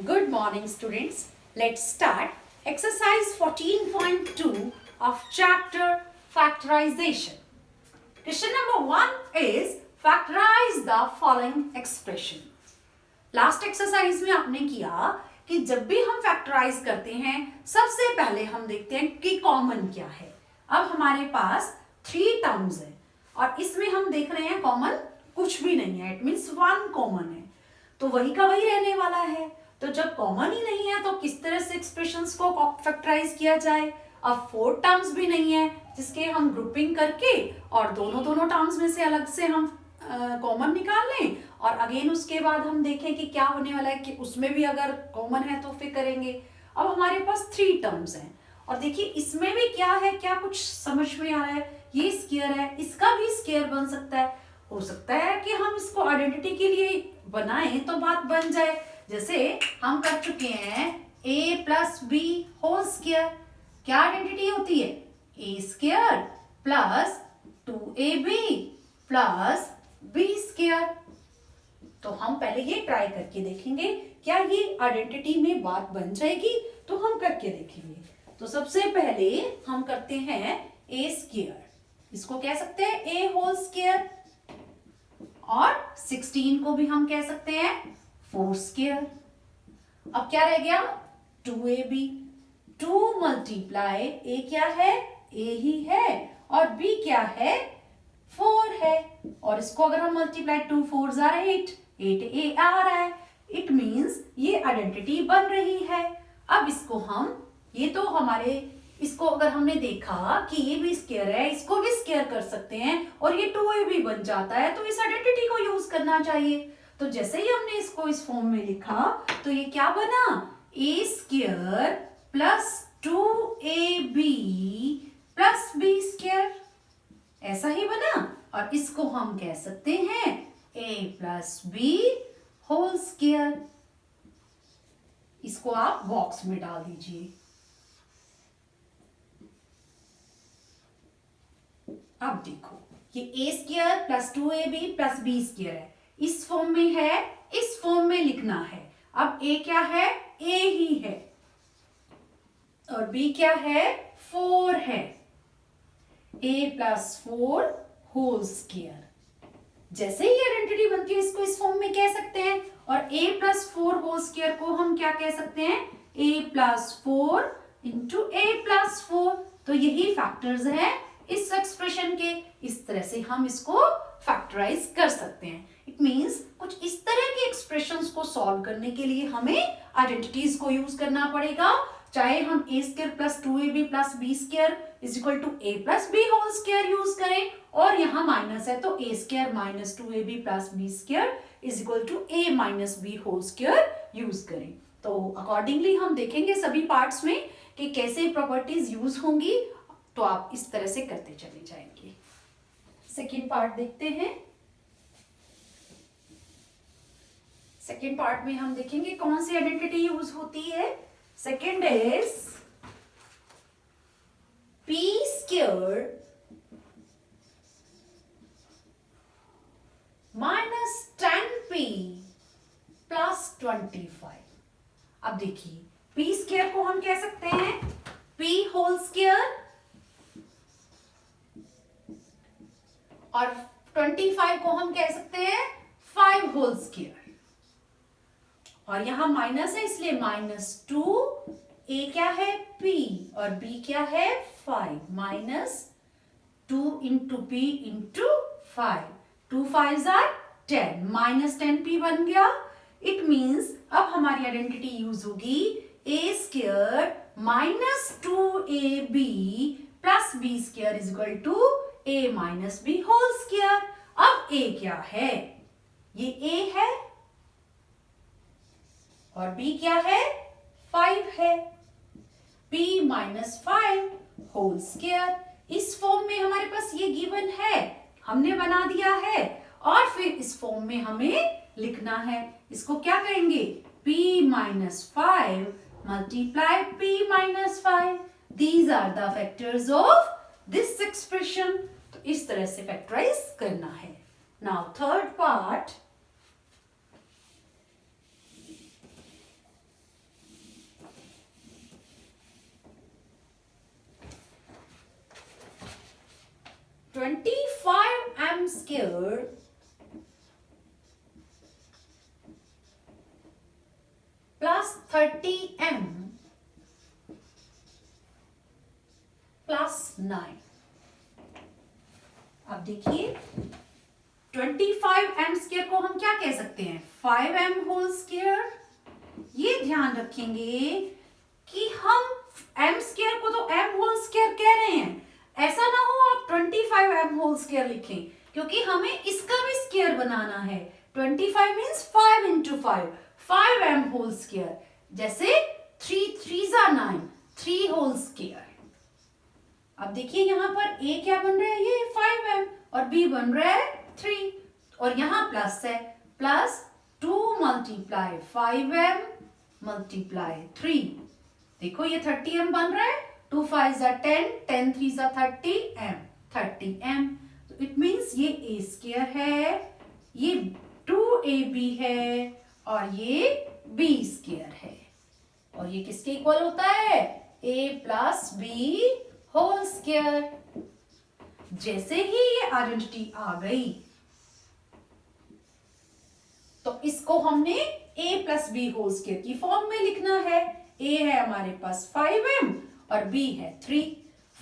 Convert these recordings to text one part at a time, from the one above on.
Good morning, students. Let's start exercise 14.2 of chapter factorization. Question number 1 is factorize the following expression. Last exercise में आपने किया कि जब भी हम factorize करते हैं सबसे पहले हम देखते हैं कि common क्या है. अब हमारे पास 3 terms है और इसमें हम देख रहे हैं common कुछ भी नहीं है. It means 1 common है. तो वही का वही रहने वाला है. तो जब कॉमन ही नहीं है तो किस तरह से एक्सप्रेशंस को फैक्टराइज किया जाए. अब 4 टर्म्स भी नहीं है जिसके हम ग्रुपिंग करके और दोनों टर्म्स में से अलग से हम कॉमन निकाल लें और अगेन उसके बाद हम देखें कि क्या होने वाला है कि उसमें भी अगर कॉमन है तो फिर करेंगे. अब हमारे पास 3 टर्म्स हैं और देखिए इसमें भी क्या है, क्या कुछ समझ में आ रहा है. ये स्क्वायर है, इसका भी स्क्वायर बन सकता है. हो सकता है कि हम इसको आइडेंटिटी के लिए बनाएं तो बात बन जाए. जैसे हम कर चुके हैं a plus b whole square. क्या आइडेंटिटी होती है? a square plus 2ab plus b square. तो हम पहले ये ट्राई करके देखेंगे क्या ये आइडेंटिटी में बात बन जाएगी. तो हम करके देखेंगे. तो सबसे पहले हम करते हैं a स्क्वायर. इसको कह सकते हैं a होल स्क्वायर और 16 को भी हम कह सकते हैं 4 स्क्वायर. अब क्या रह गया? 2ab. 2 मल्टीप्लाई a क्या है? a ही है और b क्या है? 4 है. और इसको अगर हम मल्टीप्लाई 2 4 आर 8 8a आ रहा है. इट मीन्स ये आइडेंटिटी बन रही है. अब इसको हम ये तो हमारे इसको अगर हमने देखा कि ये भी स्क्वायर है, इसको भी स्क्वायर कर सकते हैं और ये 2ab बन जाता है तो इस आइडेंटिटी को यूज करना चाहिए. तो जैसे ही हमने इसको इस फॉर्म में लिखा तो ये क्या बना? a square plus 2ab plus b square. ऐसा ही बना. और इसको हम कह सकते हैं a plus b whole square. इसको आप बॉक्स में डाल दीजिए. अब देखो ये a square plus 2ab plus b square है. इस फॉर्म में है, इस फॉर्म में लिखना है. अब a क्या है? a ही है और b क्या है? 4 है. a plus 4 whole square. जैसे ही आइडेंटिटी बनती है इसको इस फॉर्म में कह सकते हैं. और a प्लस 4 होल स्क्वायर को हम क्या कह सकते हैं? a plus 4 into a plus 4. तो यही फैक्टर्स हैं इस एक्सप्रेशन के. इस तरह से हम इसको फैक्टराइज कर सकते हैं. इट मीन्स कुछ इस तरह के एक्सप्रेशंस को सॉल्व करने के लिए हमें आइडेंटिटीज को यूज करना पड़ेगा. चाहे हम a square plus 2ab plus b square is equal to a plus b whole square use करें और यहाँ माइनस है तो a square minus 2ab plus b square is equal to a minus b whole square use करें. तो accordingly हम देखेंगे सभी पार्ट्स में कि कैसे प्रॉपर्टीज यूज होंगी. तो आप इस तरह से करते चले जाएंगे. सेकेंड पार्ट देखते हैं. सेकेंड पार्ट में हम देखेंगे कौन सी आइडेंटिटी यूज होती है. Second is p square minus 10p plus 25. अब देखिए p स्क्वायर को हम कह सकते हैं p होल स्क्वायर और 25 को हम कह सकते हैं 5 होल स्क्वायर. और यहां माइनस है इसलिए माइनस 2. a क्या है? p और b क्या है? 5. Minus 2 into p into 5. 2 5s are 10. Minus 10p बन गया. इट मीन्स अब हमारी आइडेंटिटी यूज होगी a square minus 2ab plus b square is equal to a minus b whole square. अब a क्या है? ये a है और b क्या है? 5 है. p minus 5 whole square. इस फॉर्म में हमारे पास ये गिवन है, हमने बना दिया है और फिर इस फॉर्म में हमें लिखना है. इसको क्या कहेंगे? p minus 5 multiply p minus 5. These are the factors of this expression. तो इस तरह से फैक्टराइज करना है. Now third part. 25m square plus 30m plus 9। अब देखिए 25m स्क्वायर को हम क्या कह सकते हैं, 5m होल स्क्वायर। ये ध्यान रखेंगे कि हम m स्क्वायर को तो m होल स्क्वायर कह रहे हैं, ऐसा ना हो आप 25m होल स्क्वायर लिखें, क्योंकि हमें इसका भी स्क्वायर बनाना है। 25 means 5 into 5, 5m whole square. जैसे 3 3 9, 3 होल स्क्वायर। अब देखिए यहाँ पर a क्या बन रहा है, ये 5m, और b बन रहा है 3, और यहाँ प्लस है, प्लस 2 मल्टीप्लाई 5m मल्टीप्लाई 3। देखो ये 30m बन रहा है, 2 5 10, 10 3 30m, 30m। तो इट मीन्स ये a स्क्वायर है, ये 2ab है, और ये b स्क्वायर है, और ये किसके इक्वल होता है, a plus b whole square. जैसे ही ये आइडेंटिटी आ गई तो इसको हमने a plus b whole square की फॉर्म में लिखना है। a है हमारे पास 5m और b है 3,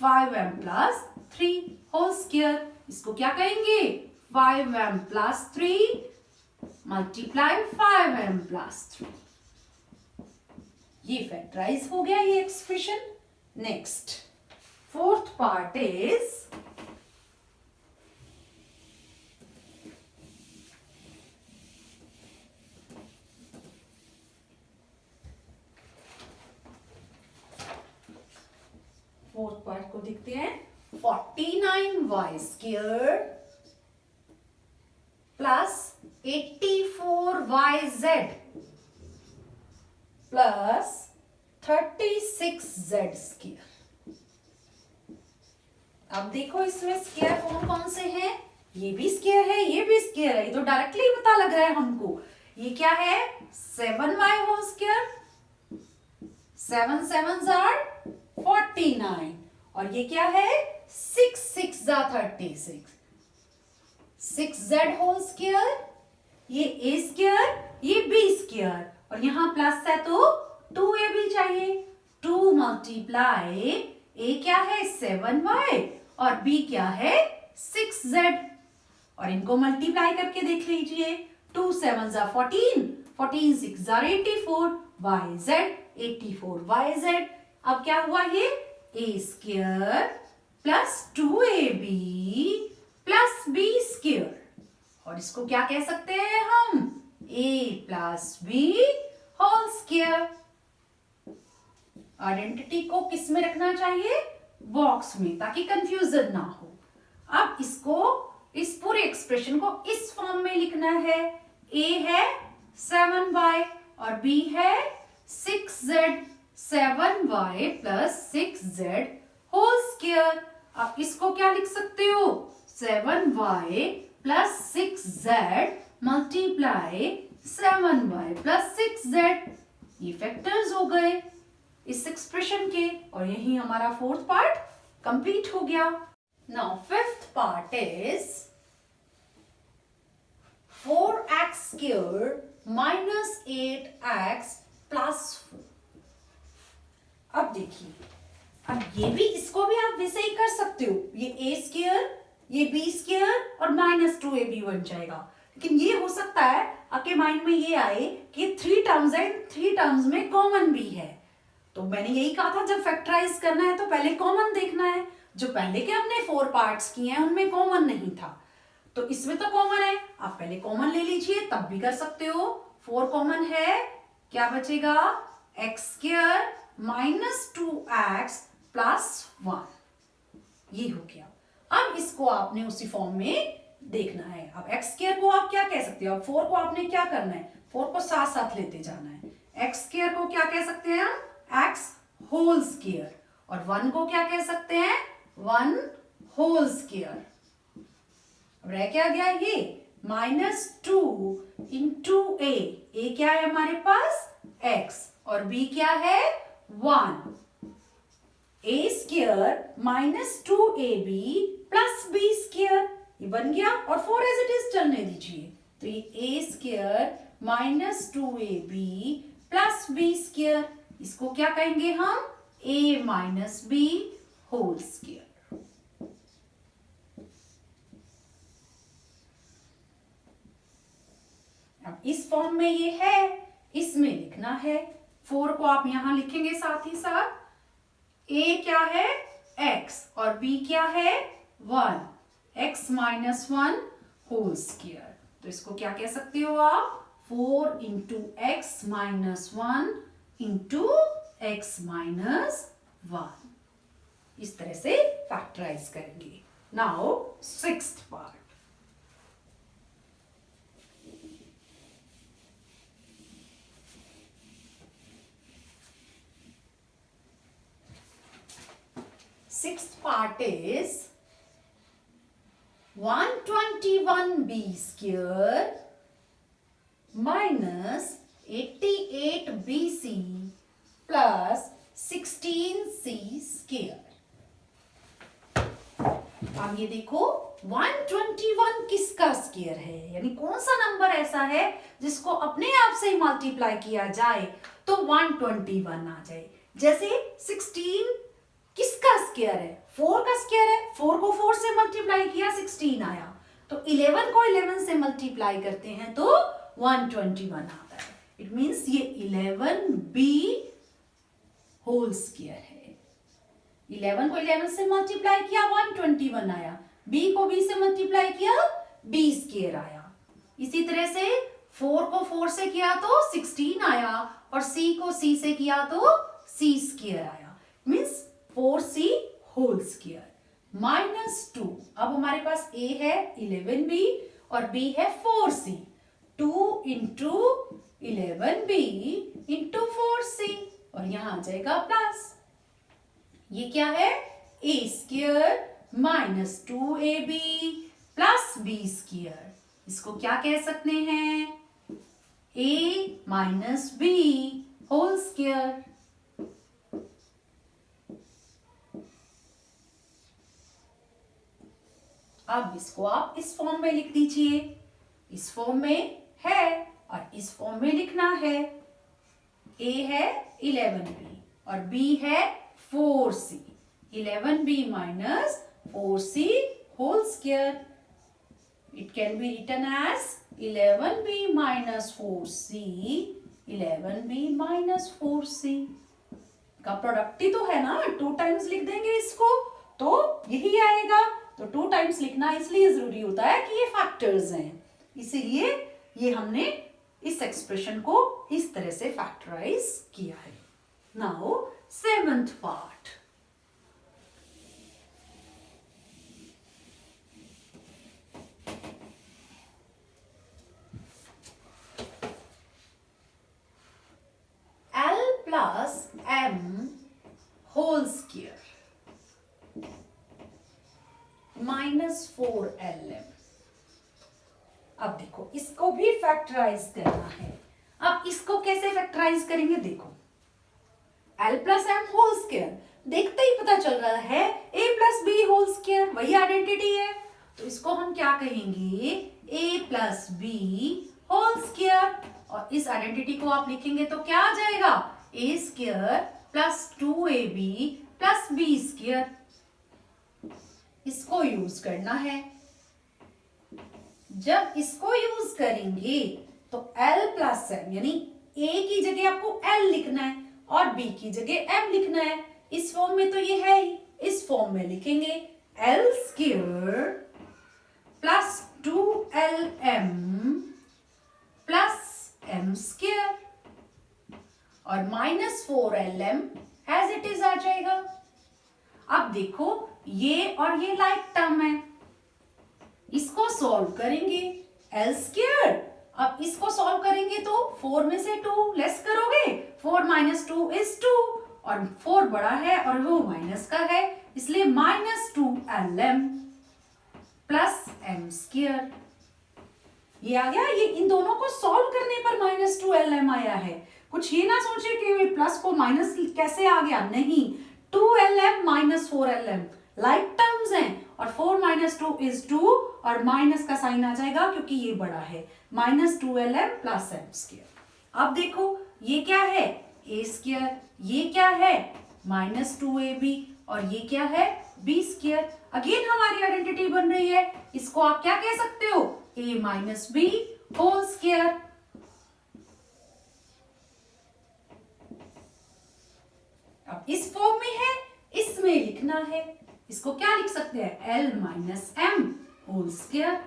5m प्लस 3 होल स्क्वायर। इसको क्या कहेंगे, 5m plus 3 multiply 5m plus 3। ये फैक्टराइज हो गया ये expression. Next fourth part is fourth part को देखते हैं। 49y square plus 84yz plus 36z square. अब देखो इसमें स्क्वायर फॉर्म कौन से हैं, ये भी स्क्वायर है, ये भी स्क्वायर है, ये तो डायरेक्टली पता लग रहा है हमको। ये क्या है, 7y whole square, 7 7s are 49, और ये क्या है, 6 6 36, 6z होल स्क्वायर, ये a स्क्वायर, ये b स्क्वायर, और यहाँ प्लस है तो 2ab चाहिए। 2 मल्टीप्लाई a क्या है 7y और b क्या है 6z, और इनको मल्टीप्लाई करके देख लीजिए। 2 7s are 14, 14 6s are 84, yz 84yz। अब क्या हुआ, ये a square plus 2ab plus b square, और इसको क्या कह सकते हैं हम, a plus b whole square. Identity को किस में रखना चाहिए, बॉक्स में, ताकि कंफ्यूजन ना हो। अब इसको, इस पूरे एक्सप्रेशन को इस फॉर्म में लिखना है। a है 7y और b है 6z, 7y plus 6z whole square. आप इसको क्या लिख सकते हो, 7y plus 6z multiply 7y plus 6z। ये फैक्टर्स हो गए इस एक्सप्रेशन के, और यही हमारा फोर्थ पार्ट कंप्लीट हो गया। Now fifth part is 4x square minus 8x plus 4। अब देखिए, अब ये भी, इसको भी आप वैसे ही कर सकते हो, ये a स्क्वायर, ये b स्क्वायर और माइनस 2ab बन जाएगा। लेकिन ये हो सकता है आपके माइंड में ये आए कि 3 टर्म्स है, 3 टर्म्स में कॉमन भी है। तो मैंने यही कहा था, जब फैक्टराइज करना है तो पहले कॉमन देखना है। जो पहले के हमने 4 पार्ट्स किए हैं उनमें कॉमन नहीं था, तो इसमें तो कॉमन है, आप पहले कॉमन ले लीजिए, तब भी कर सकते हो। 4 कॉमन है, क्या बचेगा, x square minus 2x plus 1, ये हो गया। अब इसको आपने उसी फॉर्म में देखना है। अब x स्क्वायर को आप क्या कह सकते हो, अब 4 को आपने क्या करना है, 4 को साथ साथ लेते जाना है। x स्क्वायर को क्या कह सकते हैं हम, x होल स्क्वायर, और 1 को क्या कह सकते हैं, 1 होल स्क्वायर। अब रह क्या गया, ये -2 इंटू a क्या है हमारे पास x, और b क्या है 1। A square minus 2ab plus B square, ये बन गया और 4 एज इट इज चलने दीजिए। तो ये A square minus 2ab plus B square, इसको क्या कहेंगे हम, a minus B whole square. अब इस फॉर्म में ये है, इसमें लिखना है। 4 को आप यहां लिखेंगे साथ ही साथ। a क्या है x और b क्या है 1, x माइनस 1 होल स्क्वायर। तो इसको क्या कह सकते हो आप, 4 into x minus 1 into x minus 1। इस तरह से फैक्टराइज करेंगे। Now 6th part. Sixth part is 121b square minus 88bc plus 16c square। अब ये देखो 121 किसका स्क्वायर है, यानी कौन सा नंबर ऐसा है जिसको अपने आप से ही मल्टीप्लाई किया जाए तो 121 आ जाए। जैसे 16 किसका स्क्वायर है, 4 का स्क्वायर है, 4 को 4 से मल्टीप्लाई किया 16 आया, तो 11 को 11 से मल्टीप्लाई करते हैं तो 121 आता है। इट मींस ये 11b होल स्क्वायर है। 11 को 11 से मल्टीप्लाई किया 121 आया, b को b से मल्टीप्लाई किया b स्क्वायर आया। इसी तरह से 4 को 4 से किया तो 16 आया और c को c से किया तो c स्क्वायर आया। Means 4c whole square minus 2। अब हमारे पास a है 11b और b है 4c। 2 into 11b into 4c और यहां आ जाएगा प्लस। ये क्या है, a square minus 2ab plus b square. इसको क्या कह सकते हैं, a minus b whole square. अब इसको आप इस फॉर्म में लिख दीजिए। इस फॉर्म में है और इस फॉर्म में लिखना है। a है 11b और b है 4c। 11b minus 4c whole square. It can be written as 11b minus 4c 11b minus 4c का प्रोडक्ट ही तो है ना, 2 टाइम्स लिख देंगे इसको तो यही आएगा। तो 2 टाइम्स लिखना इसलिए जरूरी होता है कि ये फैक्टर्स हैं, इसीलिए ये हमने इस एक्सप्रेशन को इस तरह से फैक्टराइज किया है। Now 7th part. L plus m whole square minus 4lm। अब देखो इसको भी फैक्टराइज करना है। अब इसको कैसे फैक्टराइज करेंगे, देखो l plus m whole square देखते ही पता चल रहा है a plus b whole square, वही आइडेंटिटी है। तो इसको हम क्या कहेंगे, a plus b whole square. और इस आइडेंटिटी को आप लिखेंगे तो क्या आ जाएगा, a square plus 2ab plus B square. इसको यूज करना है। जब इसको यूज करेंगे तो L प्लस एम, यानी A की जगह आपको L लिखना है और B की जगह M लिखना है। इस फॉर्म में तो ये है ही, इस फॉर्म में लिखेंगे L square plus 2LM plus M square और minus 4LM as it is आ जाएगा। अब देखो ये और ये लाइक टर्म है, इसको सॉल्व करेंगे L स्क्वायर। अब इसको सॉल्व करेंगे तो 4 में से 2 लेस करोगे, 4 माइनस 2 इज 2 और 4 बड़ा है और वो माइनस का है, इसलिए minus 2LM plus M square. ये आ गया। ये इन दोनों को सॉल्व करने पर माइनस 2LM आया है। कुछ ये ना सोचे कि प्लस को माइनस कैसे आ गया, नहीं, 2lm minus 4lm like terms हैं और 4 माइनस 2 इज 2 और माइनस का साइन आ जाएगा क्योंकि ये बड़ा है, minus 2lm plus m square. अब देखो ये क्या है a स्क्वायर, ये क्या है माइनस 2ab और ये क्या है b स्क्वायर। अगेन हमारी आइडेंटिटी बन रही है, इसको आप क्या कह सकते हो a minus b whole square. अब इस फॉर्म में है, इसमें लिखना है, इसको क्या लिख सकते हैं l minus m whole square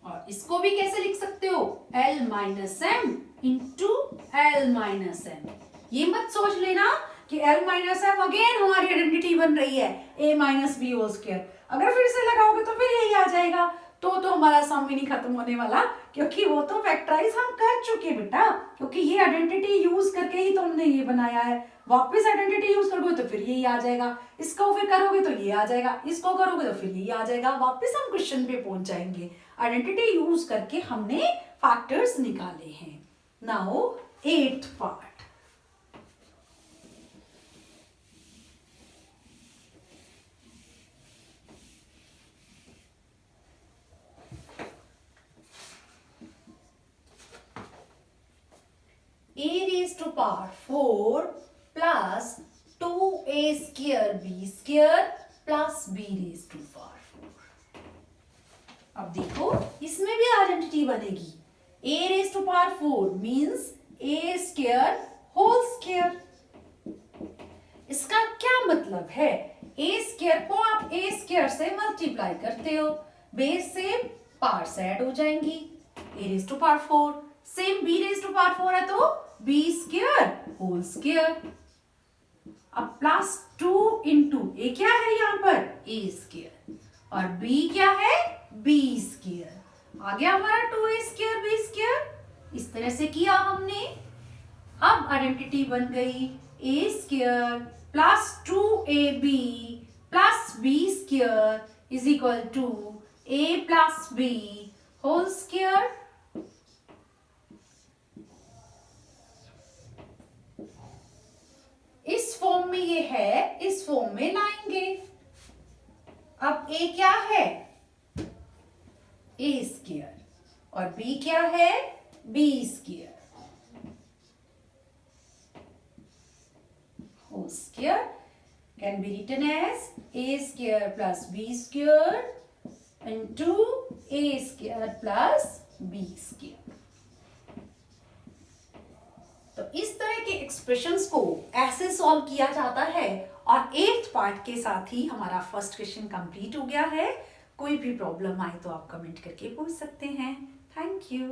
और इसको भी कैसे लिख सकते हो l minus m into l minus m। ये मत सोच लेना कि l माइनस m अगेन हमारी आइडेंटिटी बन रही है a minus b whole square. अगर फिर से लगाओगे तो फिर यही आ जाएगा, तो हमारा सम ही नहीं खत्म होने वाला क्योंकि वो तो फैक्टराइज हम कर चुके बेटा, क्योंकि ये आइडेंटिटी यूज करके ही तो हमने ये बनाया है। वापस आइडेंटिटी यूज करोगे तो फिर यही आ जाएगा, इसको फिर करोगे तो ये आ जाएगा, इसको करोगे तो फिर यही आ जाएगा, वापस हम क्वेश्चन पे पहुंच जाएंगे। आइडेंटिटी यूज करके हमने फैक्टर्स निकाले हैं। Now 8th part. a raised to power 4 plus 2a square b square plus b raised to power 4। अब देखो इसमें भी आइडेंटिटी बनेगी, a raised to power 4 means a square whole square। इसका क्या मतलब है, a square को आप a square से मल्टीप्लाई करते हो, बेस से पार्ट्स ऐड हो जाएंगी, a raised to power 4 same b raised to power 4 है तो b स्क्वायर होल स्क्वायर। अब प्लस 2 इंटू ए क्या है यहाँ पर a स्क्वायर और b क्या है b स्क्वायर। आ गया हमारा 2a स्क्वायर b स्क्वायर। इस तरह से किया हमने। अब आइडेंटिटी बन गई a square plus 2ab plus b square is equal to a plus b whole square. इस फॉर्म में ये है, इस फॉर्म में लाएंगे। अब a क्या है a स्क्वायर और b क्या है b square whole square can be written as a square plus b square into a square plus b square. तो इस तरह के एक्सप्रेशंस को ऐसे सॉल्व किया जाता है और 8th पार्ट के साथ ही हमारा फर्स्ट क्वेश्चन कंप्लीट हो गया है। कोई भी प्रॉब्लम आए तो आप कमेंट करके पूछ सकते हैं। Thank you.